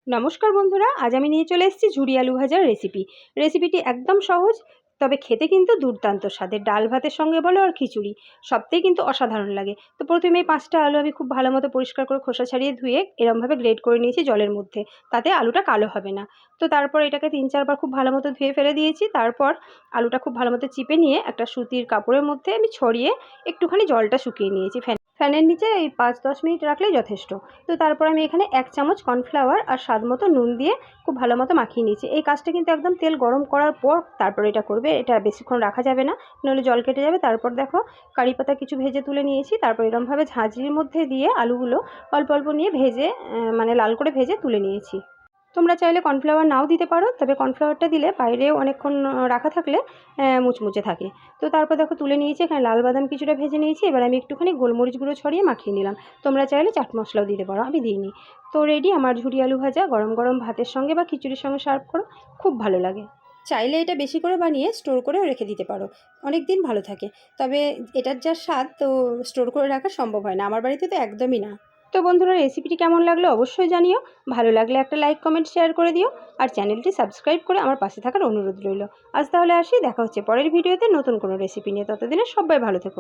নমস্কার বন্ধুরা, আজ আমি নিয়ে চলে এসেছি ঝুরি আলু ভাজার রেসিপিটি একদম সহজ, তবে খেতে কিন্তু দুর্দান্ত স্বাদের। ডাল ভাতের সঙ্গে বলো আর খিচুড়ি, সবটাই কিন্তু অসাধারণ লাগে। তো প্রথমেই 5টা আলু আমি খুব ভালো মতো পরিষ্কার করে খোসা ছাড়িয়ে ধুয়ে এরমভাবে গ্রেড করে নিয়েছি জলের মধ্যে, তাতে আলুটা কালো হবে না। তো তারপর এটাকে 3-4 বার খুব ভালো মতো ধুয়ে ফেলে দিয়েছি। তারপর আলুটা খুব ভালো মতো চিপে নিয়ে একটা সুতির কাপড়ের মধ্যে আমি ছড়িয়ে একটুখানি জলটা শুকিয়ে নিয়েছি। ফ্যানের নিচে এই 5-10 মিনিট রাখলেই যথেষ্ট। তো তারপর আমি এখানে 1 চামচ কর্নফ্লাওয়ার আর স্বাদ মতো নুন দিয়ে খুব ভালো মতো মাখিয়ে নিয়েছি। এই কাজটা কিন্তু একদম তেল গরম করার পর তারপর এটা করবে, এটা বেশিক্ষণ রাখা যাবে না, নইলে জল কেটে যাবে। তারপর দেখো কারি পাতা কিছু ভেজে তুলে নিয়েছি। তারপর এরমভাবে ঝাঁঝরির মধ্যে দিয়ে আলুগুলো অল্প অল্প নিয়ে ভেজে মানে লাল করে ভেজে তুলে নিয়েছি। তোমরা চাইলে কর্নফ্লাওয়ার নাও দিতে পারো, তবে কর্নফ্লাওয়ারটা দিলে বাইরেও অনেকক্ষণ রাখা থাকলে মুচমুচে থাকে। তো তারপর দেখো তুলে নিয়েছি, এখানে লাল বাদাম কিছুটা ভেজে নিয়েছি। এবার আমি একটুখানি গোলমরিচ গুঁড়ো ছড়িয়ে মাখিয়ে নিলাম। তোমরা চাইলে চাট মশলাও দিতে পারো, আমি দিইনি। তো রেডি আমার ঝুরি আলু ভাজা। গরম গরম ভাতের সঙ্গে বা খিচুড়ির সঙ্গে সার্ভ করো, খুব ভালো লাগে। চাইলে এটা বেশি করে বানিয়ে স্টোর করেও রেখে দিতে পারো, অনেক দিন ভালো থাকে। তবে এটার যা স্বাদ, তো স্টোর করে রাখা সম্ভব হয় না, আমার বাড়িতে তো একদমই না। তো বন্ধুরা, রেসিপিটি কেমন লাগলো অবশ্যই জানিও। ভালো লাগলে একটা লাইক কমেন্ট শেয়ার করে দিও, আর চ্যানেলটি সাবস্ক্রাইব করে আমার পাশে থাকার অনুরোধ রইল। আজ তাহলে আসি, দেখা হচ্ছে পরের ভিডিওতে নতুন কোনো রেসিপি নিয়ে। ততদিনে সবাই ভালো থেকো।